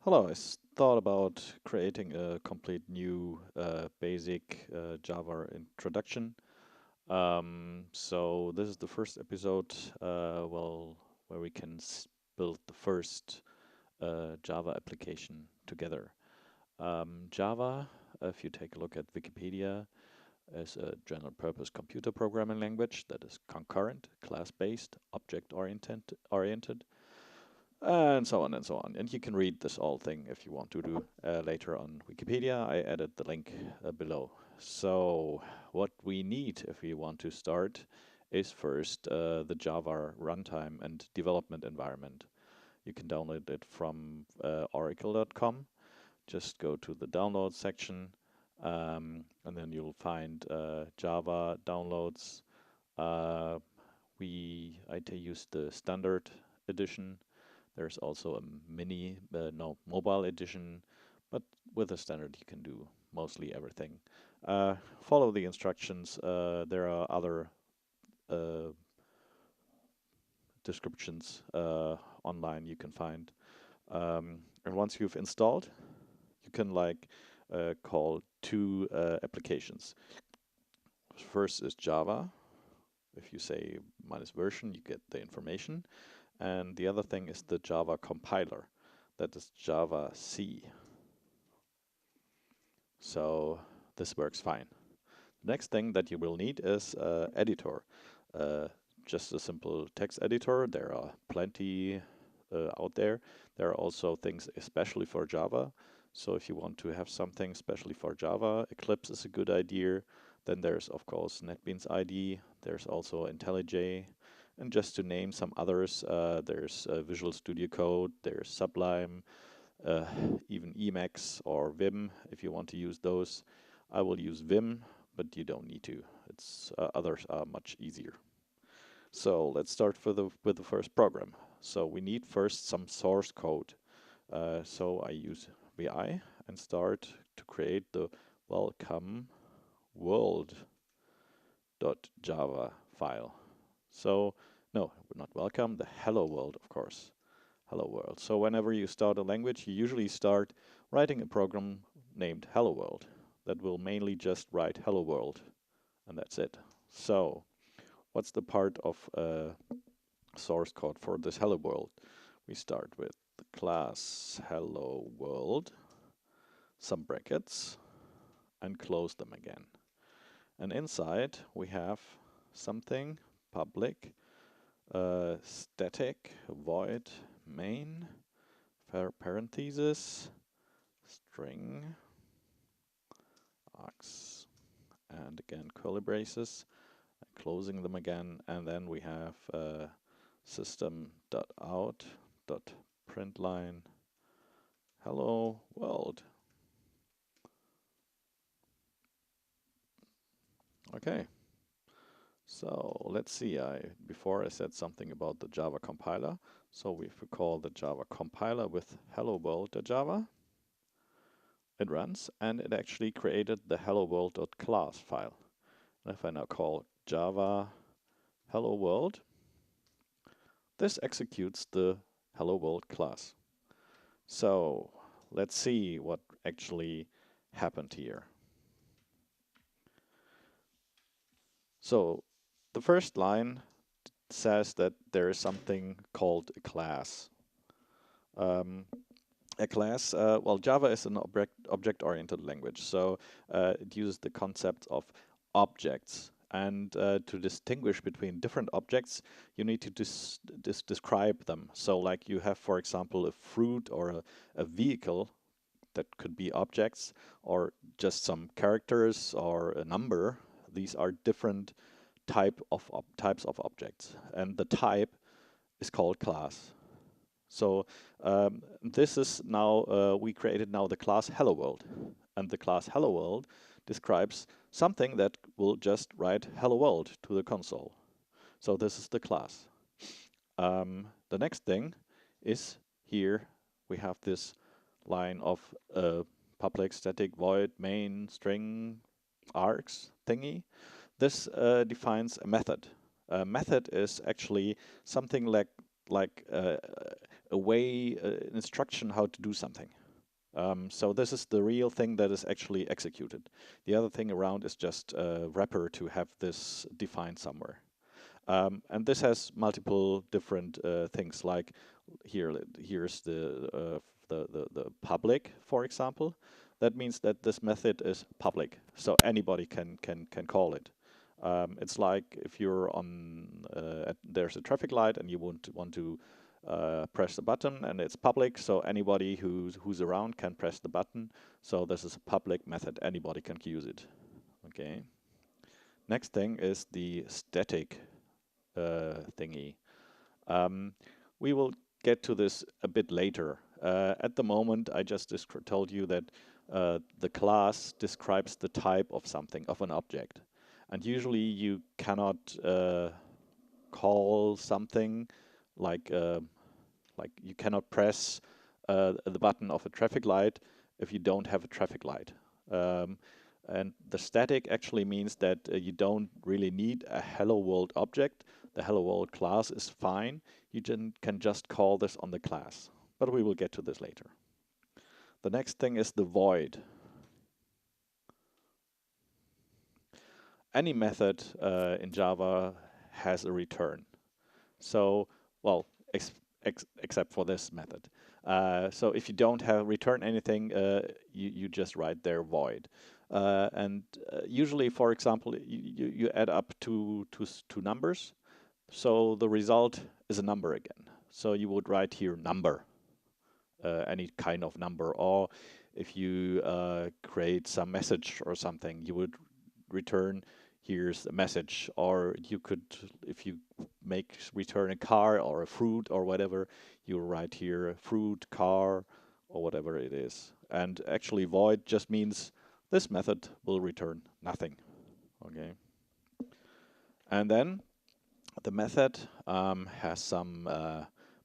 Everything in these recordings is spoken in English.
Hello, thought about creating a complete new basic Java introduction. So this is the first episode, where we can build the first Java application together. Java, if you take a look at Wikipedia, is a general purpose computer programming language that is concurrent, class-based, object-oriented, and so on and so on. And you can read this whole thing if you want to do later on Wikipedia. I added the link below. So what we need if we want to start is first the Java runtime and development environment. You can download it from oracle.com. Just go to the download section, and then you'll find Java downloads. Uh, I use the standard edition. There's also a mobile edition, but with a standard you can do mostly everything. Follow the instructions. There are other uh, descriptions online you can find. And once you've installed, you can call two applications. First is Java. If you say minus version, you get the information. And the other thing is the Java compiler. That is javac. So this works fine. The next thing that you will need is editor. Uh, just a simple text editor. There are plenty out there. There are also things especially for Java. So if you want to have something especially for Java, Eclipse is a good idea. Then there's of course NetBeans IDE. There's also IntelliJ. And just to name some others, there's Visual Studio Code, there's Sublime, uh, even Emacs or Vim if you want to use those. I will use Vim, but you don't need to. Others are much easier. So let's start with the first program. So we need first some source code. So I use vi and start to create the welcome world.java file. So no, not welcome, the hello world, of course. Hello world. So whenever you start a language, you usually start writing a program named hello world that will mainly just write hello world, and that's it. So what's the part of source code for this hello world? We start with the class hello world, some brackets, and close them again. And inside we have something public, static void main, parenthesis, string, args, and again curly braces, closing them again, and then we have system.out.println hello world. Okay, so let's see. Before I said something about the Java compiler. So if we call the Java compiler with hello world.java, it runs, and it actually created the hello world.class file. And if I now call Java hello world, this executes the hello world class. So let's see what actually happened here. So the first line says that there is something called a class. A class, Java is an object-oriented language, so it uses the concept of objects. And to distinguish between different objects, you need to describe them. So like you have, for example, a fruit or a vehicle that could be objects, or just some characters or a number. These are different types of objects, and the type is called class. So this is now, we created now the class Hello World. And the class Hello World describes something that will just write Hello World to the console. So this is the class. The next thing is here we have this line of public static void main string args thingy. This defines a method. A method is actually something like a an instruction how to do something. So this is the real thing that is actually executed. The other thing around is just a wrapper to have this defined somewhere. And this has multiple different things. Like here's the public, for example. That means that this method is public, so anybody can call it. It's like if you're on there's a traffic light and you want to press the button, and it's public, so anybody who's around can press the button. So this is a public method; anybody can use it. Okay. Next thing is the static thingy. We will get to this a bit later. At the moment, I just told you that the class describes the type of something, of an object. And usually you cannot call something like you cannot press the button of a traffic light if you don't have a traffic light. And the static actually means that you don't really need a Hello World object. The Hello World class is fine. You can just call this on the class. But we will get to this later. The next thing is the void. Any method in Java has a return. So, well, except for this method. So if you don't have return anything, you just write there void. And usually, for example, you add up two numbers. So the result is a number again. So you would write here number, any kind of number. Or if you create some message or something, you would return here's a message. Or you could, if you return a car or a fruit or whatever, you write here fruit, car, or whatever it is. And actually void just means this method will return nothing. Okay. And then the method has some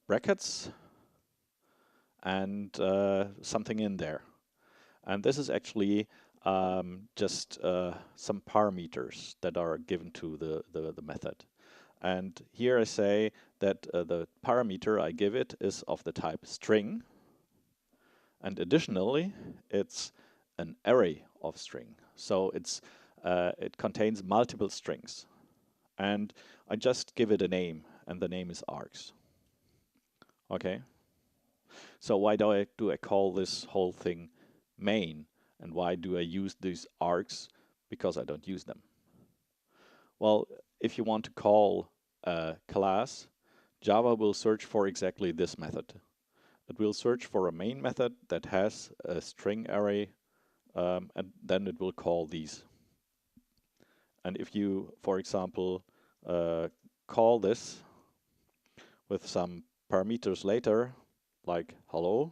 brackets and something in there. And this is actually just some parameters that are given to the method. And here I say that the parameter I give it is of the type string. And additionally, it's an array of string. So it contains multiple strings. And I just give it a name, and the name is args. Okay. So why do I call this whole thing main? And why do I use these args? Because I don't use them. Well, if you want to call a class, Java will search for exactly this method. It will search for a main method that has a string array, and then it will call these. And if you, for example, call this with some parameters later, like hello,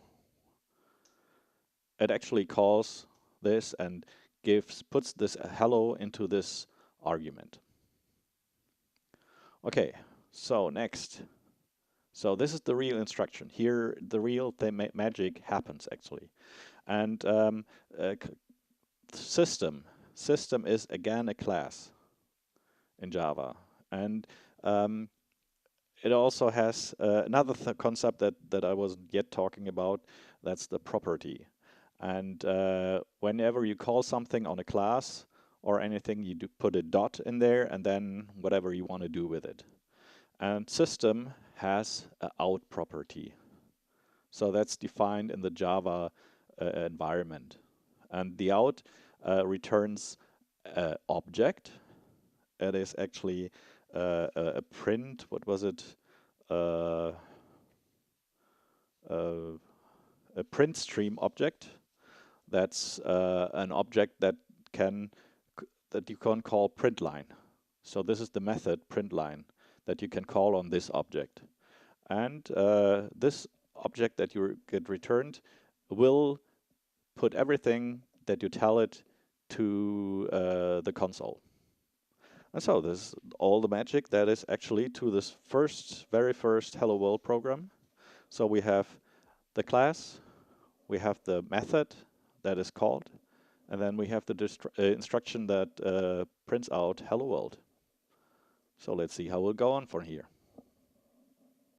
it actually calls this and puts this hello into this argument. Okay, so next. So this is the real instruction. Here, the real magic happens actually. And system is again a class in Java. And it also has another concept that I wasn't yet talking about. That's the property. And whenever you call something on a class or anything, you put a dot in there and then whatever you want to do with it. And system has an out property. So that's defined in the Java environment. And the out returns an object. It is actually a print, what was it? A print stream object. That's an object that you can call print line. So this is the method print line that you can call on this object. And this object that you get returned will put everything that you tell it to the console. And so this is all the magic that is actually to this very first Hello World program. So we have the class, we have the method that is called, and then we have the instruction that prints out Hello World. So let's see how we'll go on from here.